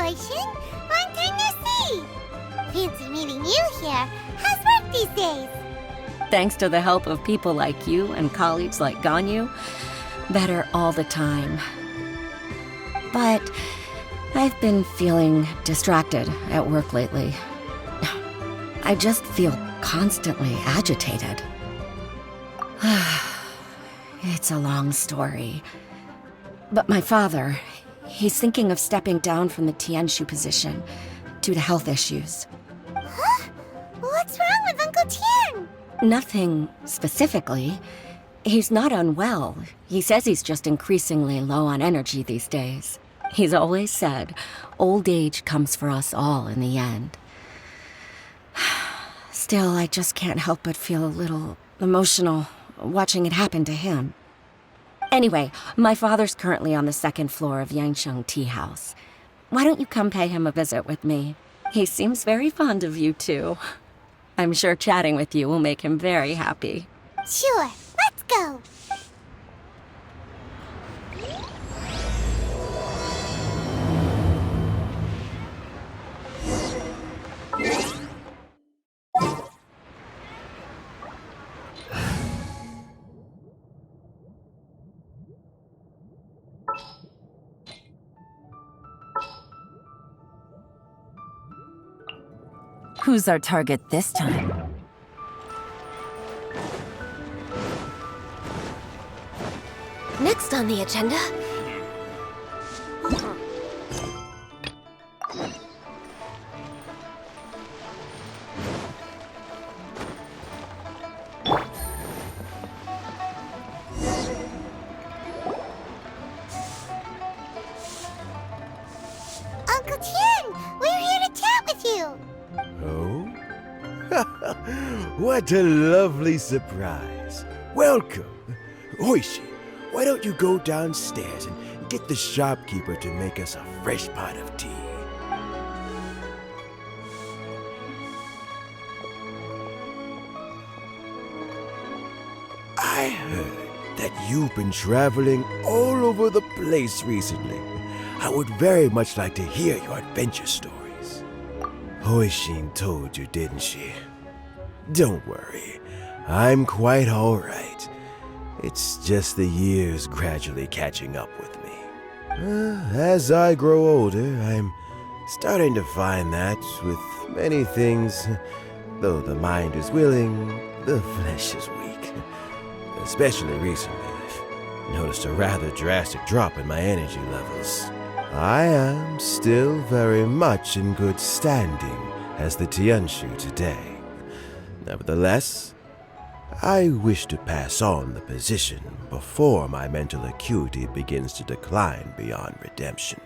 Ocean. Long time no see. Fancy meeting you here. How's work these days? Thanks to the help of people like you and colleagues like Ganyu, better all the time. But I've been feeling distracted at work lately. I just feel constantly agitated. It's a long story. But my father, he's thinking of stepping down from the Tianshu position due to health issues. Huh? What's wrong with Uncle Tian? Nothing specifically. He's not unwell. He says he's just increasingly low on energy these days. He's always said, old age comes for us all in the end. Still, I just can't help but feel a little emotional watching it happen to him. Anyway, my father's currently on the second floor of Yangsheng Tea House. Why don't you come pay him a visit with me? He seems very fond of you, too. I'm sure chatting with you will make him very happy. Sure, let's go. Who's our target this time? Next on the agenda. Uncle Tian, we're here to chat with you. Oh? What a lovely surprise. Welcome. Oishi, why don't you go downstairs and get the shopkeeper to make us a fresh pot of tea? I heard that you've been traveling all over the place recently. I would very much like to hear your adventure stories. Hoishin told you, didn't she? Don't worry, I'm quite all right. It's just the years gradually catching up with me. As I grow older, I'm starting to find that with many things, though the mind is willing, the flesh is weak. Especially recently, I've noticed a rather drastic drop in my energy levels. I am still very much in good standing as the Tianshu today. Nevertheless, I wish to pass on the position before my mental acuity begins to decline beyond redemption.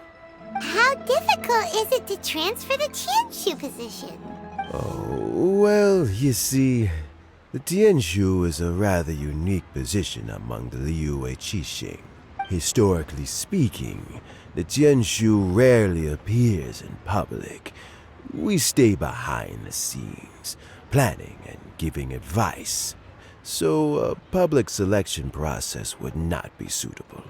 How difficult is it to transfer the Tianshu position? Oh, well, you see, the Tianshu is a rather unique position among the Liyue Qixing. Historically speaking, the Tianshu rarely appears in public. We stay behind the scenes, planning and giving advice, so a public selection process would not be suitable.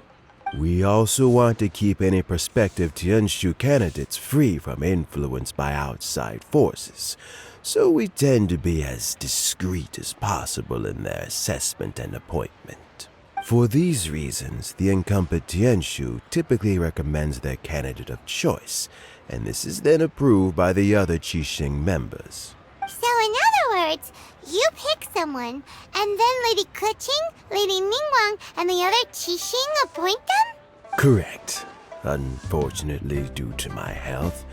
We also want to keep any prospective Tianshu candidates free from influence by outside forces, so we tend to be as discreet as possible in their assessment and appointment. For these reasons, the incumbent Tianshu typically recommends their candidate of choice, and this is then approved by the other Qixing members. So in other words, you pick someone, and then Lady Keqing, Lady Ningguang, and the other Qixing appoint them? Correct. Unfortunately, due to my health,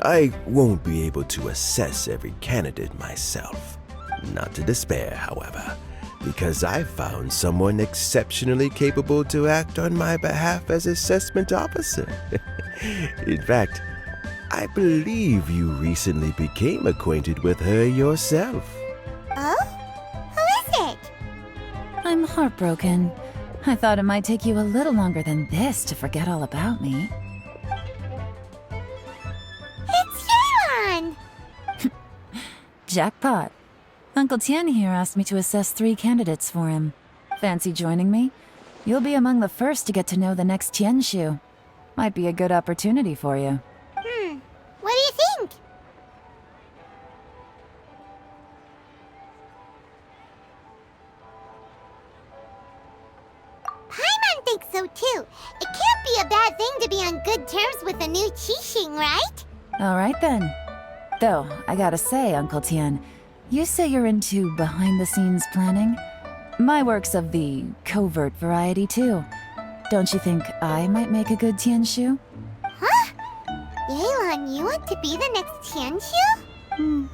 I won't be able to assess every candidate myself. Not to despair, however, because I found someone exceptionally capable to act on my behalf as assessment officer. In fact, I believe you recently became acquainted with her yourself. Oh? Who is it? I'm heartbroken. I thought it might take you a little longer than this to forget all about me. It's Yeon! Jackpot. Uncle Tian here asked me to assess 3 candidates for him. Fancy joining me? You'll be among the first to get to know the next Tianshu. Might be a good opportunity for you. so too. It can't be a bad thing to be on good terms with a new Qixing, right? All right then. Though, I gotta say, Uncle Tian, you say you're into behind-the-scenes planning? My work's of the covert variety too. Don't you think I might make a good Tianshu? Huh? Yelan, you want to be the next Tianshu?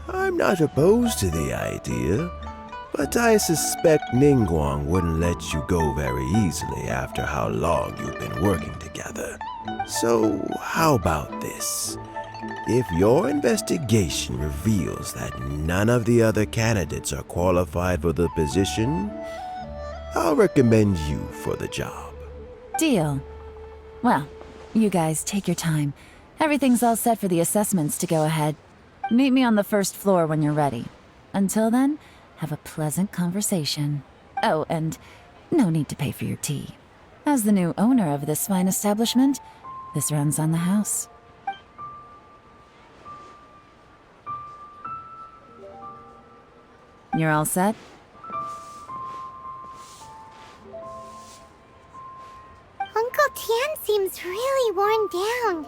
I'm not opposed to the idea, but I suspect Ningguang wouldn't let you go very easily after how long you've been working together. So, how about this? If your investigation reveals that none of the other candidates are qualified for the position, I'll recommend you for the job. Deal. Well, you guys take your time. Everything's all set for the assessments to go ahead. Meet me on the first floor when you're ready. Until then, have a pleasant conversation. Oh, and no need to pay for your tea. As the new owner of this fine establishment, this runs on the house. You're all set? Uncle Tian seems really worn down.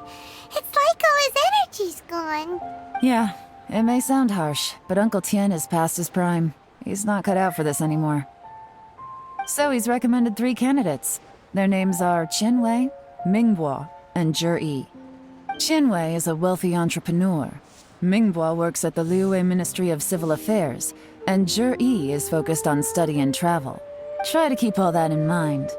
It's like all his energy's gone. Yeah, it may sound harsh, but Uncle Tian is past his prime. He's not cut out for this anymore. So he's recommended 3 candidates. Their names are Qinwei, Mingbo, and Zhi. Qinwei is a wealthy entrepreneur. Mingbo works at the Liyue Ministry of Civil Affairs, and Zhi is focused on study and travel. Try to keep all that in mind.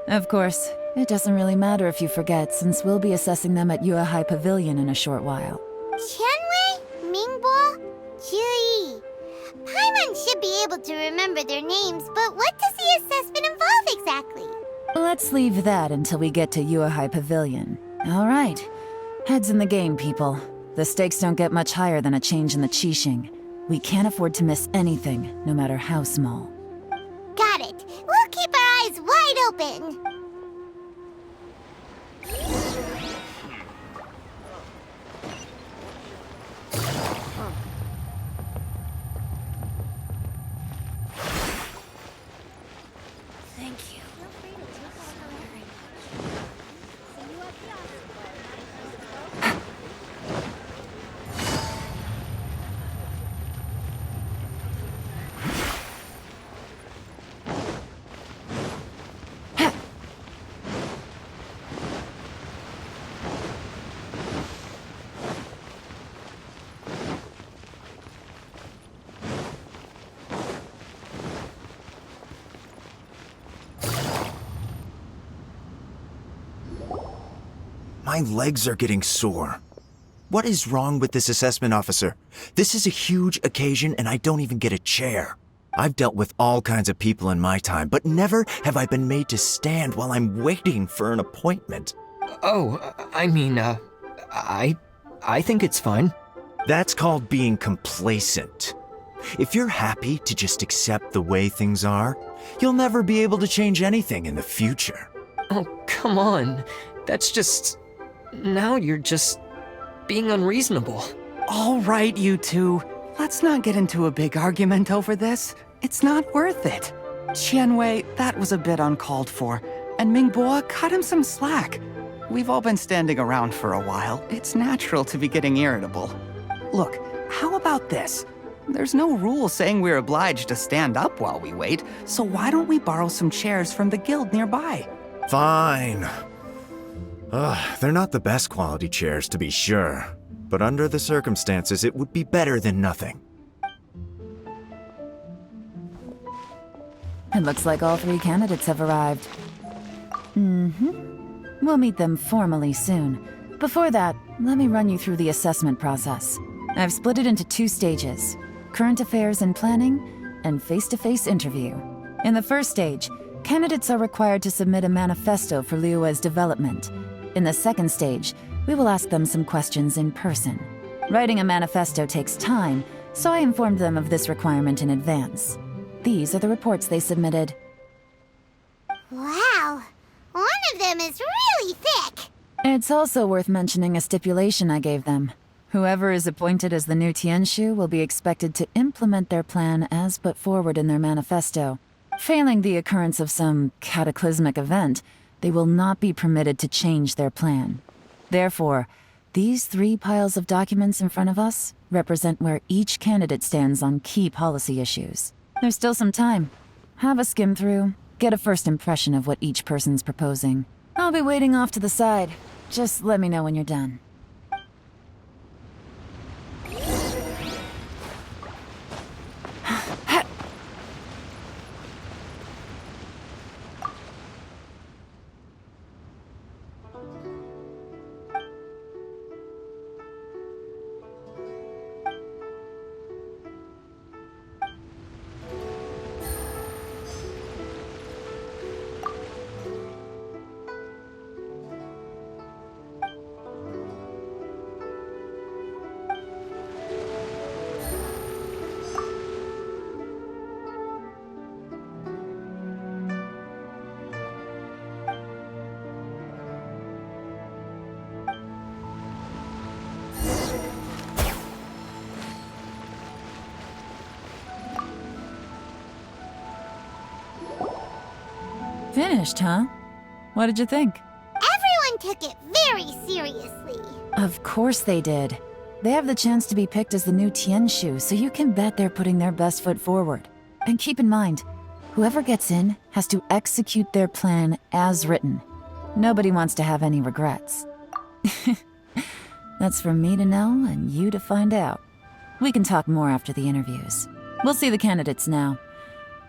Of course, it doesn't really matter if you forget, since we'll be assessing them at Yuehai Pavilion in a short while. Qianwei, Mingbo, Zhi. Paimon should be able to remember their names, but what does the assessment involve exactly? Let's leave that until we get to Yuehai Pavilion. All right. Heads in the game, people. The stakes don't get much higher than a change in the Qixing. We can't afford to miss anything, no matter how small. Got it. We'll keep our eyes wide open. Thank you. My legs are getting sore. What is wrong with this assessment officer? This is a huge occasion and I don't even get a chair. I've dealt with all kinds of people in my time, but never have I been made to stand while I'm waiting for an appointment. Oh, I mean, I think it's fine. That's called being complacent. If you're happy to just accept the way things are, you'll never be able to change anything in the future. Oh, come on. That's just... Now you're just being unreasonable. All right, you two. Let's not get into a big argument over this. It's not worth it. Qianwei, that was a bit uncalled for. And Mingbo, cut him some slack. We've all been standing around for a while. It's natural to be getting irritable. Look, how about this? There's no rule saying we're obliged to stand up while we wait, so why don't we borrow some chairs from the guild nearby? Fine. They're not the best quality chairs, to be sure. But under the circumstances, it would be better than nothing. It looks like all 3 candidates have arrived. We'll meet them formally soon. Before that, let me run you through the assessment process. I've split it into 2 stages: current affairs and planning, and face-to-face interview. In the first stage, candidates are required to submit a manifesto for Liyue's development. In the second stage, we will ask them some questions in person. Writing a manifesto takes time, so I informed them of this requirement in advance. These are the reports they submitted. Wow. One of them is really thick. It's also worth mentioning a stipulation I gave them. Whoever is appointed as the new Tianshu will be expected to implement their plan as put forward in their manifesto. Failing the occurrence of some cataclysmic event, they will not be permitted to change their plan. Therefore, these 3 piles of documents in front of us represent where each candidate stands on key policy issues. There's still some time. Have a skim through, get a first impression of what each person's proposing. I'll be waiting off to the side. Just let me know when you're done. Finished, huh? What did you think? Everyone took it very seriously. Of course they did. They have the chance to be picked as the new Tianshu, so you can bet they're putting their best foot forward. And keep in mind, whoever gets in has to execute their plan as written. Nobody wants to have any regrets. That's for me to know and you to find out. We can talk more after the interviews. We'll see the candidates now.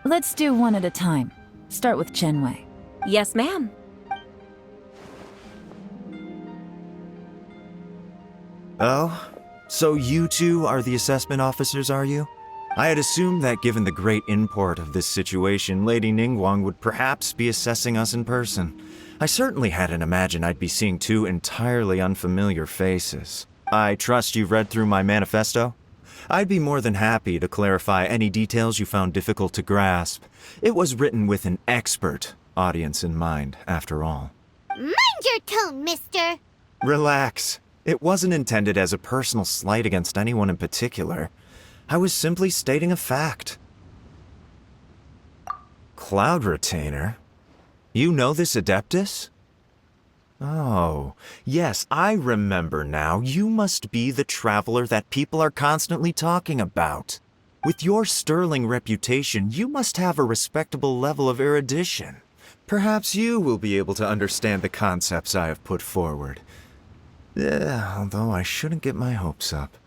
Let's do one at a time. Start with Chenwei. Yes, ma'am. Oh? So you two are the assessment officers, are you? I had assumed that given the great import of this situation, Lady Ningguang would perhaps be assessing us in person. I certainly hadn't imagined I'd be seeing 2 entirely unfamiliar faces. I trust you've read through my manifesto? I'd be more than happy to clarify any details you found difficult to grasp. It was written with an expert audience in mind, after all. Mind your tone, mister. Relax. It wasn't intended as a personal slight against anyone in particular. I was simply stating a fact. Cloud Retainer? You know this Adeptus? Oh, yes, I remember now. You must be the traveler that people are constantly talking about. With your sterling reputation, you must have a respectable level of erudition. Perhaps you will be able to understand the concepts I have put forward. Although I shouldn't get my hopes up.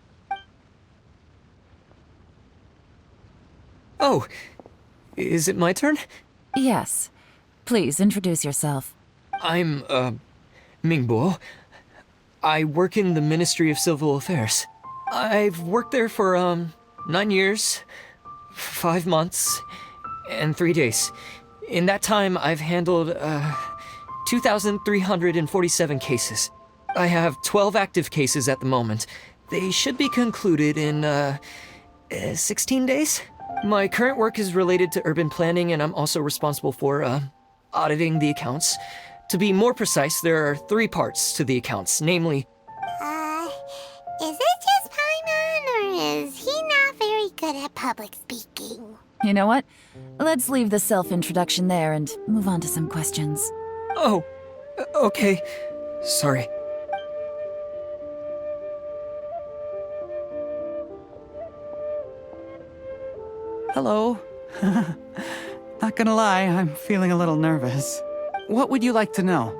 Oh, is it my turn? Yes. Please introduce yourself. I'm, Mingbo. I work in the Ministry of Civil Affairs. I've worked there for, 9 years, 5 months, and 3 days. In that time, I've handled, 2,347 cases. I have 12 active cases at the moment. They should be concluded in, 16 days? My current work is related to urban planning, and I'm also responsible for, auditing the accounts. To be more precise, there are 3 parts to the accounts, namely... Is it just Paimon, or is he not very good at public speaking? You know what? Let's leave the self-introduction there and move on to some questions. Oh, okay. Sorry. Hello. Not gonna lie, I'm feeling a little nervous. What would you like to know?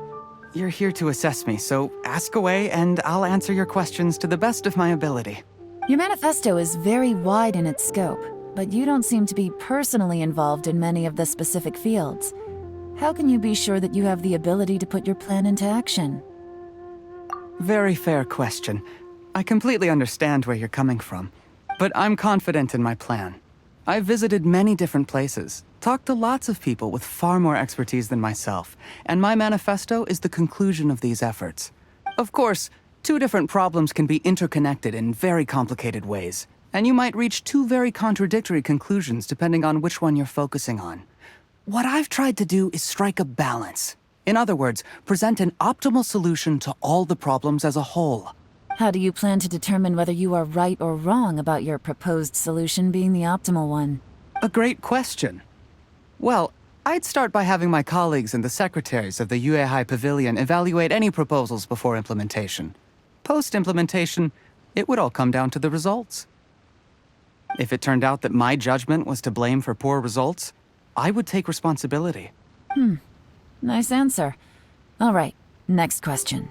You're here to assess me, so ask away and I'll answer your questions to the best of my ability. Your manifesto is very wide in its scope, but you don't seem to be personally involved in many of the specific fields. How can you be sure that you have the ability to put your plan into action? Very fair question. I completely understand where you're coming from, but I'm confident in my plan. I've visited many different places, talked to lots of people with far more expertise than myself, and my manifesto is the conclusion of these efforts. Of course, 2 different problems can be interconnected in very complicated ways, and you might reach 2 very contradictory conclusions depending on which one you're focusing on. What I've tried to do is strike a balance. In other words, present an optimal solution to all the problems as a whole. How do you plan to determine whether you are right or wrong about your proposed solution being the optimal one? A great question. Well, I'd start by having my colleagues and the secretaries of the Yuehai Pavilion evaluate any proposals before implementation. Post-implementation, it would all come down to the results. If it turned out that my judgment was to blame for poor results, I would take responsibility. Nice answer. All right, next question.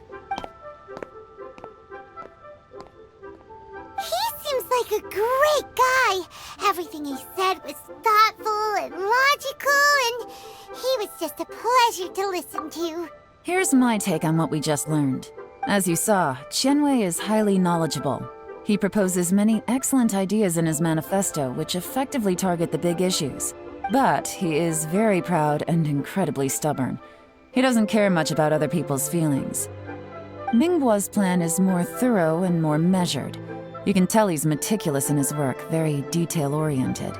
He seems like a great guy. Everything he said was thoughtful and logical, and he was just a pleasure to listen to. Here's my take on what we just learned. As you saw, Qianwei is highly knowledgeable. He proposes many excellent ideas in his manifesto which effectively target the big issues. But he is very proud and incredibly stubborn. He doesn't care much about other people's feelings. Mingbo's plan is more thorough and more measured. You can tell he's meticulous in his work, very detail-oriented.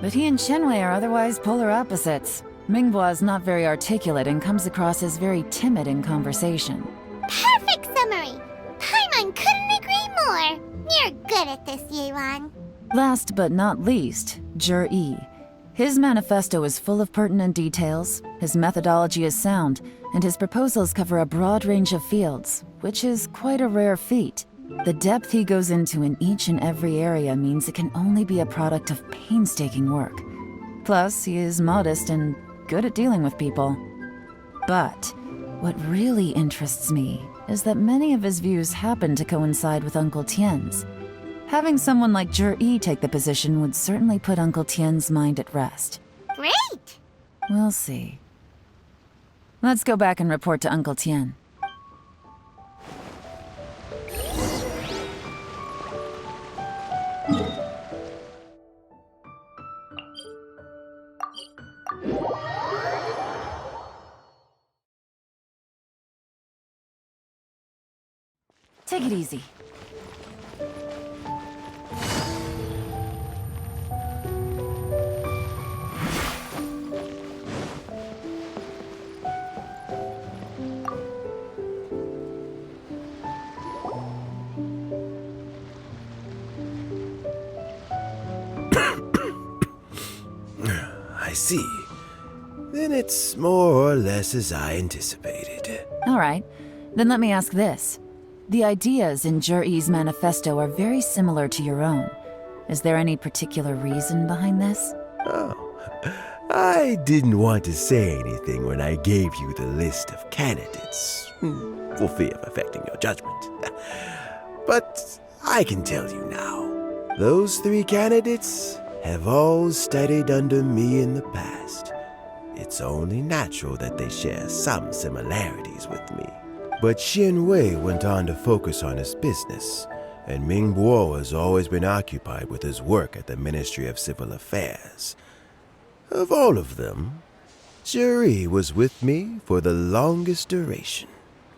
But he and Qianwei are otherwise polar opposites. Mingbo is not very articulate and comes across as very timid in conversation. Perfect summary! Paimon couldn't agree more. You're good at this, Yuan. Last but not least, Zhi. His manifesto is full of pertinent details, his methodology is sound, and his proposals cover a broad range of fields, which is quite a rare feat. The depth he goes into in each and every area means it can only be a product of painstaking work. Plus, he is modest and good at dealing with people. But what really interests me is that many of his views happen to coincide with Uncle Tien's. Having someone like Zhi take the position would certainly put Uncle Tien's mind at rest. Great! We'll see. Let's go back and report to Uncle Tien. Take it easy. I see. Then it's more or less as I anticipated. All right, then let me ask this. The ideas in Zhi's manifesto are very similar to your own. Is there any particular reason behind this? Oh, I didn't want to say anything when I gave you the list of candidates, for fear of affecting your judgment. But I can tell you now, those 3 candidates have all studied under me in the past. It's only natural that they share some similarities with me. But Qianwei went on to focus on his business, and Mingbo has always been occupied with his work at the Ministry of Civil Affairs. Of all of them, Zhi was with me for the longest duration.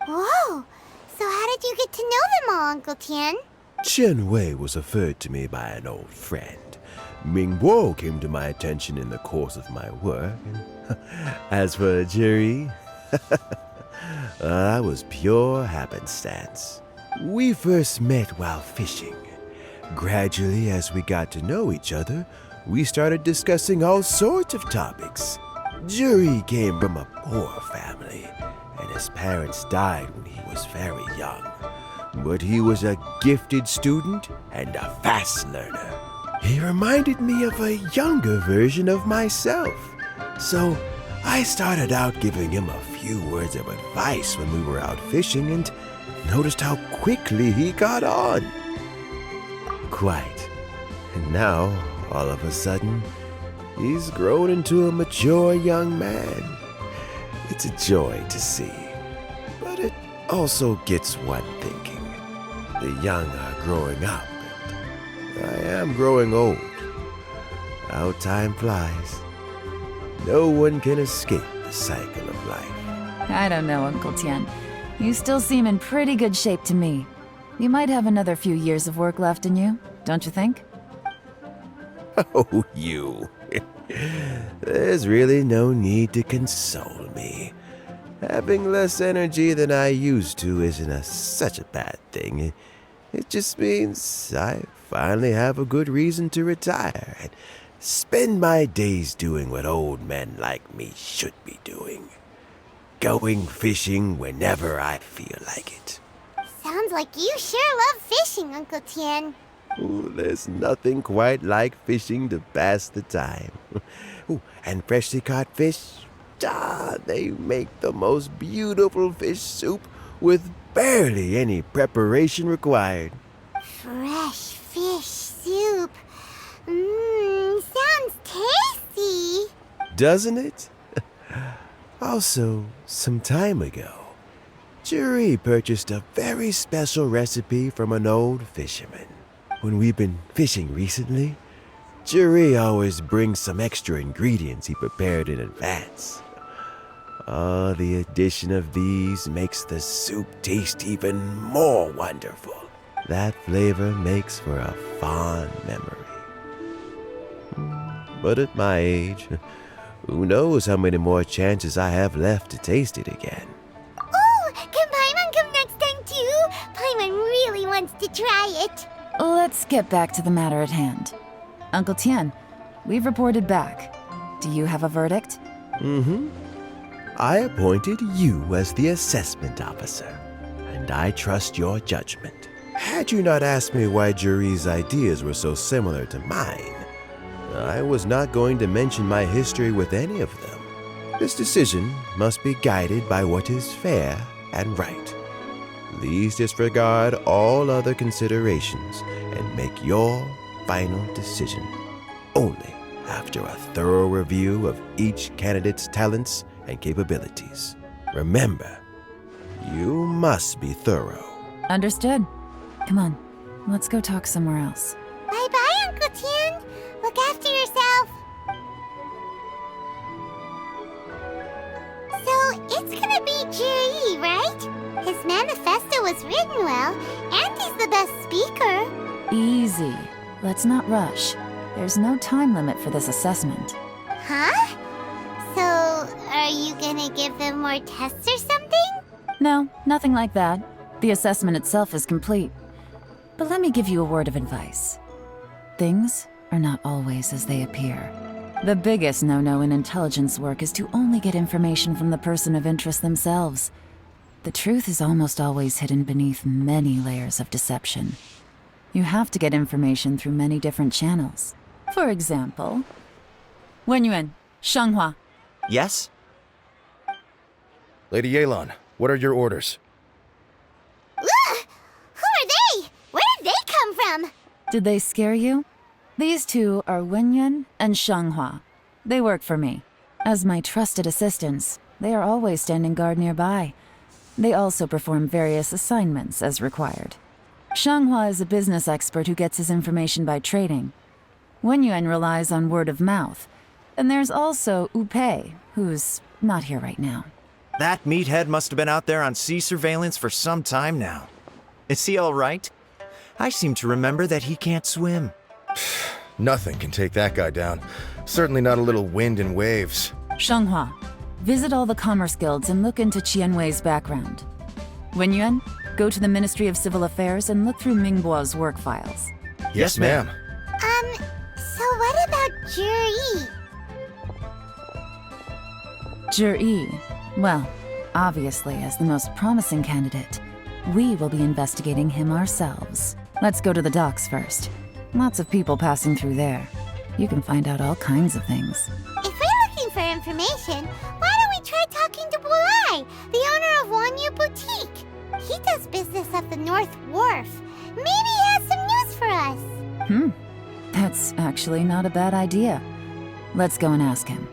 Whoa! So how did you get to know them all, Uncle Tien? Qianwei was referred to me by an old friend. Mingbo came to my attention in the course of my work, and as for Zhi, that was pure happenstance. We first met while fishing. Gradually, as we got to know each other, we started discussing all sorts of topics. Zhi came from a poor family, and his parents died when he was very young. But he was a gifted student and a fast learner. He reminded me of a younger version of myself. So I started out giving him a few words of advice when we were out fishing and noticed how quickly he got on. Quite. And now, all of a sudden, he's grown into a mature young man. It's a joy to see. But it also gets one thinking. The young are growing up, and I am growing old. How time flies. No one can escape the cycle of life. I don't know, Uncle Tien. You still seem in pretty good shape to me. You might have another few years of work left in you, don't you think? Oh, you. There's really no need to console me. Having less energy than I used to isn't such a bad thing. It just means I finally have a good reason to retire and spend my days doing what old men like me should be doing. Going fishing whenever I feel like it. Sounds like you sure love fishing, Uncle Tien. Ooh, there's nothing quite like fishing to pass the time. Ooh, and freshly caught fish, they make the most beautiful fish soup with barely any preparation required. Fresh fish soup. Sounds tasty. Doesn't it? Also, some time ago, Juri purchased a very special recipe from an old fisherman. When we've been fishing recently, Juri always brings some extra ingredients he prepared in advance. The addition of these makes the soup taste even more wonderful. That flavor makes for a fond memory. But at my age, who knows how many more chances I have left to taste it again. Oh, can Paimon come next time too? Paimon really wants to try it. Let's get back to the matter at hand. Uncle Tien, we've reported back. Do you have a verdict? I appointed you as the assessment officer, and I trust your judgment. Had you not asked me why Juri's ideas were so similar to mine, I was not going to mention my history with any of them. This decision must be guided by what is fair and right. Please disregard all other considerations and make your final decision only after a thorough review of each candidate's talents and capabilities. Remember, you must be thorough. Understood. Come on, let's go talk somewhere else. Bye-bye, Uncle Tien. Look after yourself. So, it's gonna be Juri, right? His manifesto was written well, and he's the best speaker. Easy. Let's not rush. There's no time limit for this assessment. Huh? So, are you gonna give them more tests or something? No, nothing like that. The assessment itself is complete. But let me give you a word of advice. Things are not always as they appear. The biggest no-no in intelligence work is to only get information from the person of interest themselves. The truth is almost always hidden beneath many layers of deception. You have to get information through many different channels. For example, Wenyuan, Shanghua. Yes? Lady Yelan, what are your orders? Ugh! Who are they? Where did they come from? Did they scare you? These two are Wenyuan and Shanghua. They work for me. As my trusted assistants, they are always standing guard nearby. They also perform various assignments as required. Shanghua is a business expert who gets his information by trading. Wenyuan relies on word of mouth. And there's also Upei, who's not here right now. That meathead must have been out there on sea surveillance for some time now. Is he all right? I seem to remember that he can't swim. Nothing can take that guy down. Certainly not a little wind and waves. Shanghua, visit all the commerce guilds and look into Qianwei's background. Wenyuan, go to the Ministry of Civil Affairs and look through Mingbo's work files. Yes, ma'am. So what about Juri? Juri, well, obviously as the most promising candidate, we will be investigating him ourselves. Let's go to the docks first. Lots of people passing through there. You can find out all kinds of things. If we're looking for information, why don't we try talking to Bulai, the owner of Wanyu Boutique? He does business at the North Wharf. Maybe he has some news for us. That's actually not a bad idea. Let's go and ask him.